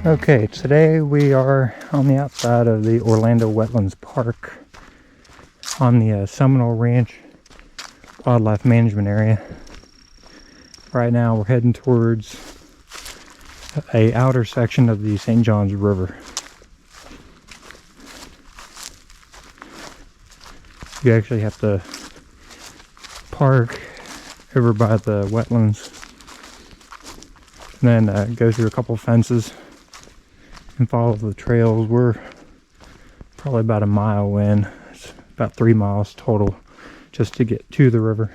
Okay, today we are on the outside of the Orlando Wetlands Park on the Seminole Ranch Wildlife Management Area. Right now we're heading towards a outer section of the St. Johns River. You actually have to park over by the wetlands and then go through a couple fences and follow the trails. We're probably about a mile in. It's about 3 miles total just to get to the river,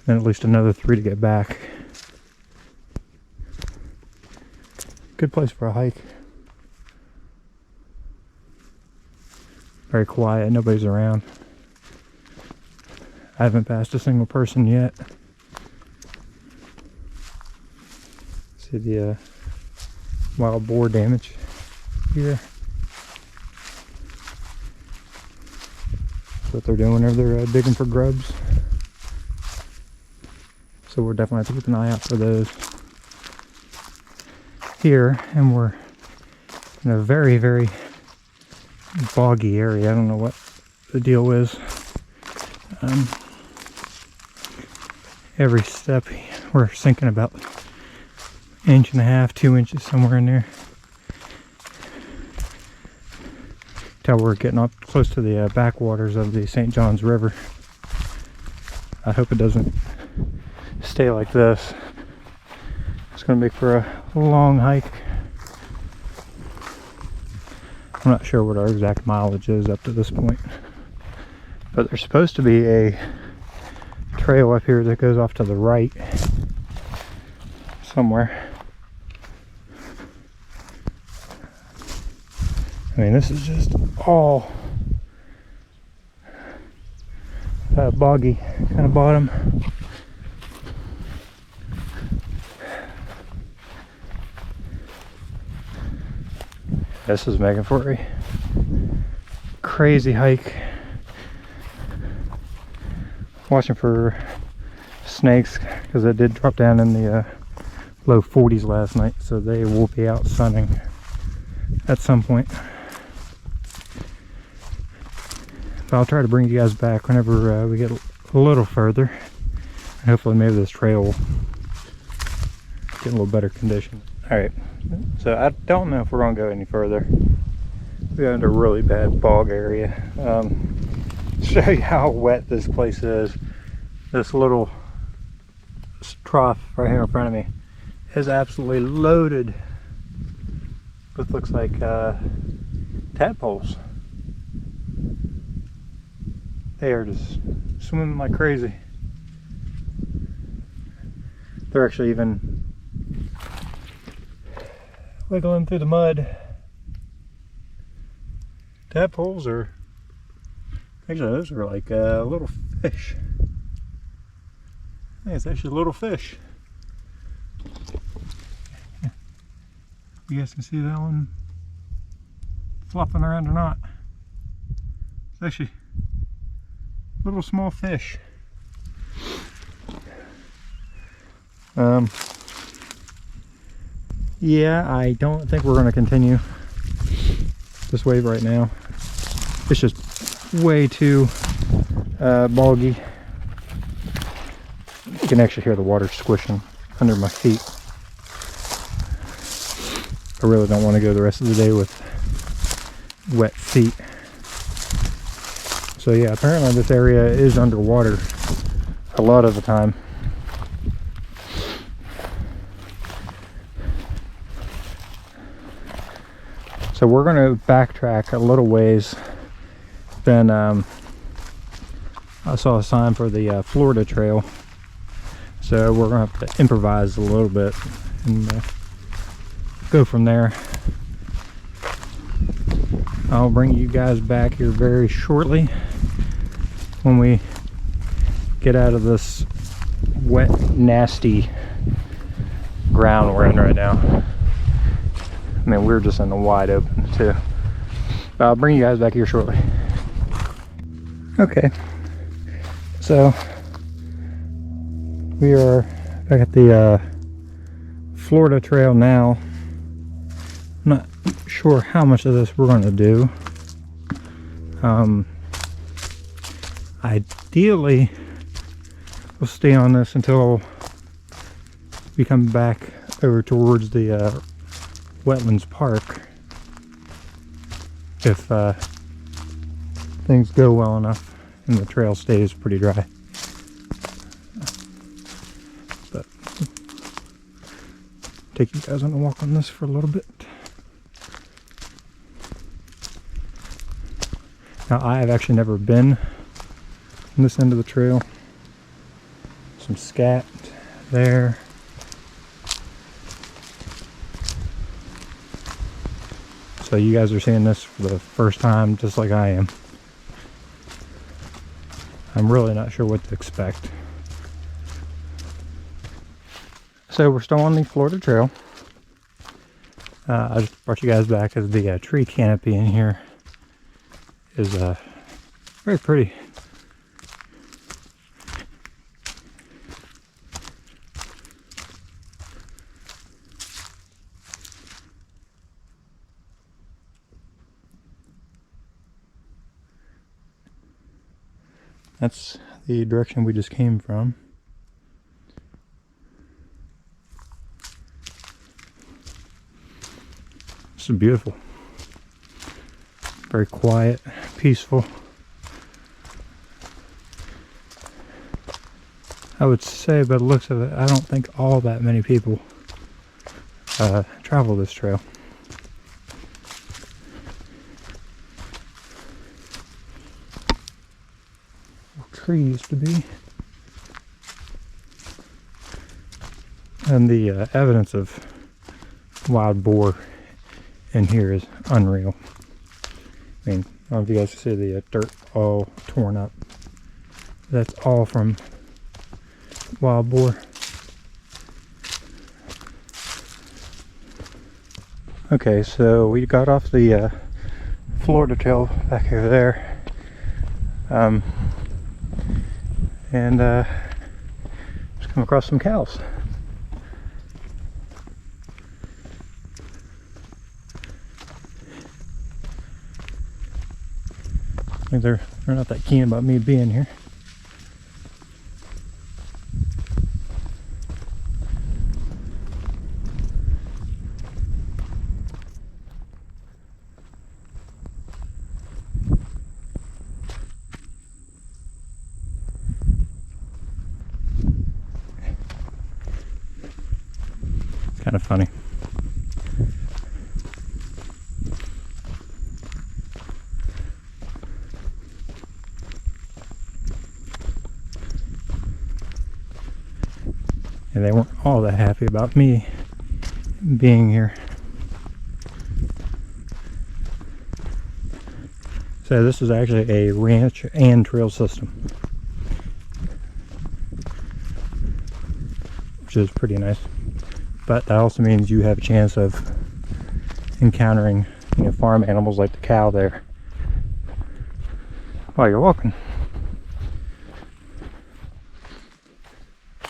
and at least another 3 to get back. Good place for a hike. Very quiet, nobody's around. I haven't passed a single person yet. See the wild boar damage here. That's what they're doing whenever they're digging for grubs. So we're definitely have to keep an eye out for those here. And we're in a very, very boggy area. I don't know what the deal is. Every step we're sinking about 1.5 inches, 2 inches, somewhere in there. Till we're getting up close to the backwaters of the St. Johns River. I hope it doesn't stay like this. It's going to make for a long hike. I'm not sure what our exact mileage is up to this point, but there's supposed to be a trail up here that goes off to the right somewhere. I mean, this is just all boggy kind of bottom. This is making for a crazy hike. Watching for snakes because it did drop down in the low 40s last night, so they will be out sunning at some point. But I'll try to bring you guys back whenever we get a little further, and hopefully maybe this trail will get in a little better condition. Alright, so I don't know if we're going to go any further. We got into a really bad bog area. Show you how wet this place is. This little trough right here in front of me is absolutely loaded with, looks like tadpoles. They are just swimming like crazy. They're actually even wiggling through the mud. Tadpoles are actually, those are like little fish. I think it's actually little fish. You guys can see that one flopping around or not. It's actually little small fish. Yeah, I don't think we're going to continue this wave right now. It's just way too boggy. You can actually hear the water squishing under my feet. I really don't want to go the rest of the day with wet feet. So yeah, apparently this area is underwater a lot of the time. So we're going to backtrack a little ways. Then I saw a sign for the Florida Trail. So we're going to have to improvise a little bit and go from there. I'll bring you guys back here very shortly when we get out of this wet, nasty ground we're in right now. I mean, we're just in the wide open too. But I'll bring you guys back here shortly. Okay, so we are back at the Florida Trail now. sure how much of this we're going to do. Ideally, we'll stay on this until we come back over towards the Wetlands Park, if things go well enough and the trail stays pretty dry. But take you guys on a walk on this for a little bit. Now, I have actually never been on this end of the trail. Some scat there. So you guys are seeing this for the first time, just like I am. I'm really not sure what to expect. So we're still on the Florida Trail. I just brought you guys back as the tree canopy in here is very pretty. That's the direction we just came from. This is beautiful. Very quiet, peaceful. I would say, by the looks of it, I don't think all that many people travel this trail. Tree used to be. And the evidence of wild boar in here is unreal. I mean, I don't know if you guys can see the dirt all torn up. That's all from wild boar. Okay, so we got off the Florida Trail back over there. And just come across some cows. I think they're not that keen about me being here. Kind of funny. And they weren't all that happy about me being here. So this is actually a ranch and trail system, which is pretty nice. But that also means you have a chance of encountering, you know, farm animals like the cow there while you're walking.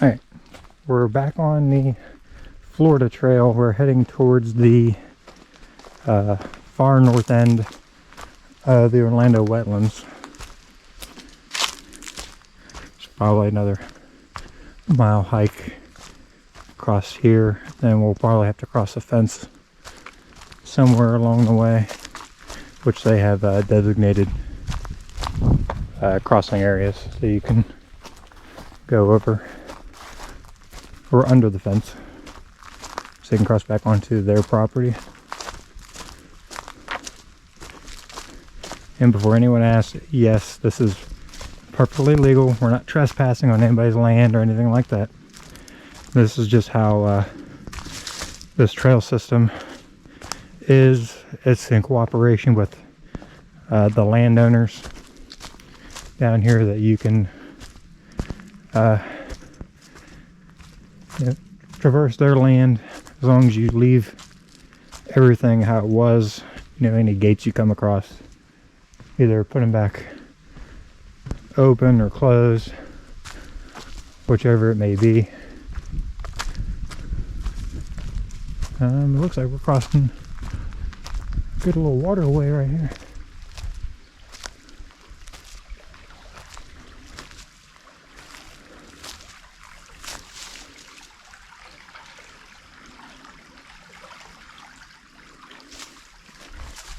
Alright, we're back on the Florida Trail. We're heading towards the far north end of the Orlando Wetlands. It's probably another mile hike across here, then we'll probably have to cross a fence somewhere along the way, which they have designated crossing areas, so you can go over or under the fence, so you can cross back onto their property. And before anyone asks, yes, this is perfectly legal. We're not trespassing on anybody's land or anything like that. This is just how this trail system is. It's in cooperation with the landowners down here, that you can you know, traverse their land as long as you leave everything how it was. You know, any gates you come across, either put them back open or closed, whichever it may be. It looks like we're crossing Good little waterway right here.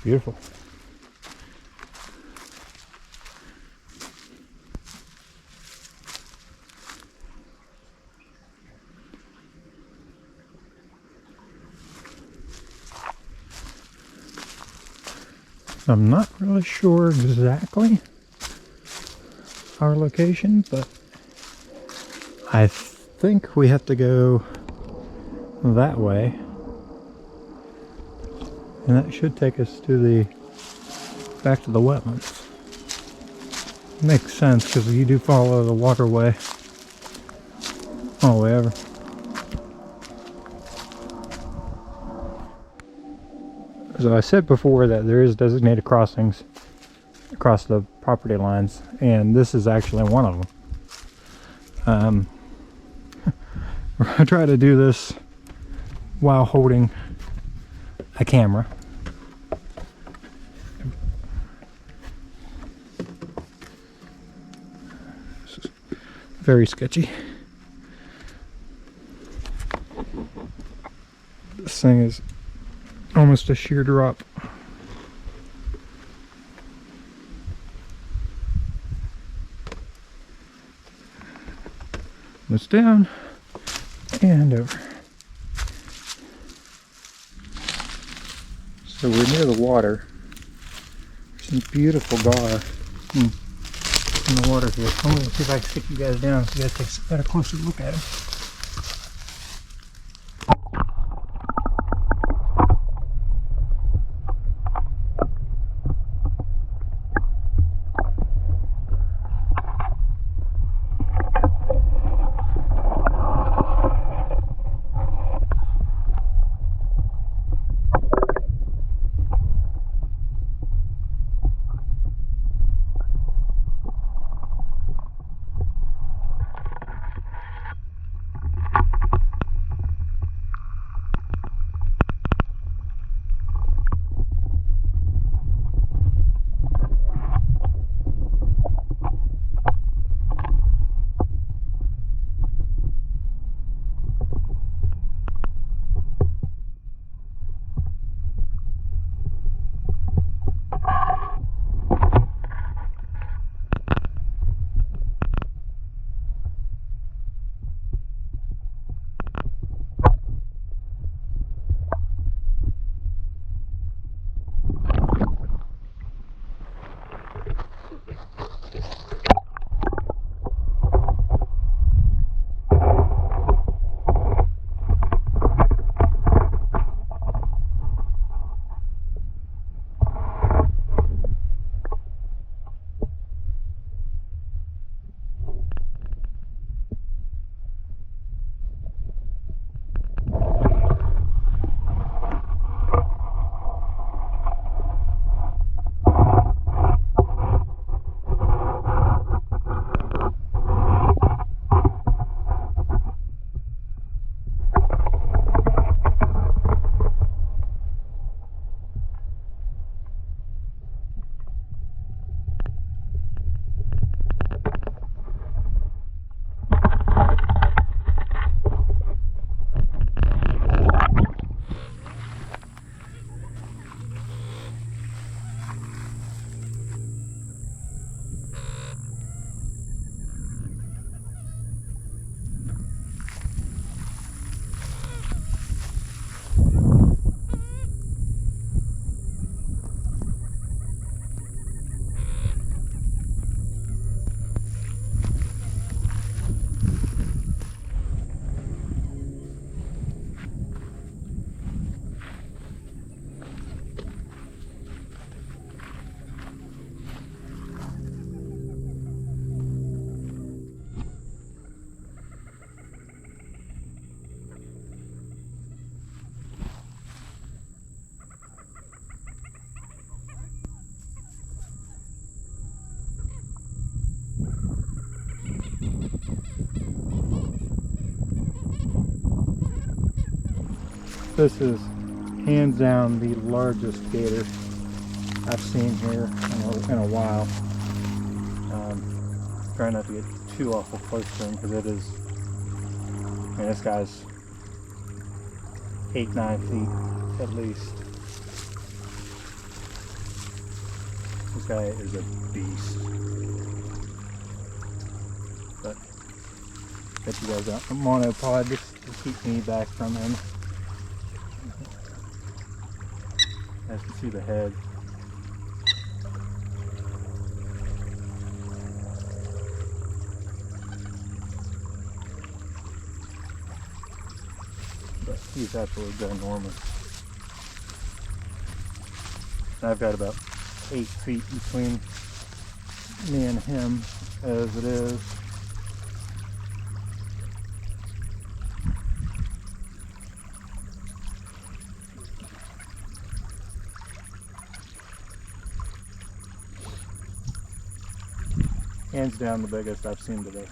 Beautiful. I'm not really sure exactly our location, but I think we have to go that way. And that should take us to back to the wetlands. Makes sense because you do follow the waterway all the way over. So I said before that there is designated crossings across the property lines, and this is actually one of them. We're going to try to do this while holding a camera. This is very sketchy. This thing is almost a sheer drop. It's down and over. So we're near the water. There's some beautiful gar in the water here. I'm going to see if I can stick you guys down so you guys take a better closer look at it. This is hands down the largest gator I've seen here in a while. Try not to get too awful close to him because it is, I mean, this guy's 8-9 feet at least. This guy is a beast. But get you guys a monopod just to keep me back from him. As you can see the head. But he's absolutely ginormous. And I've got about 8 feet between me and him as it is. Hands down the biggest I've seen today.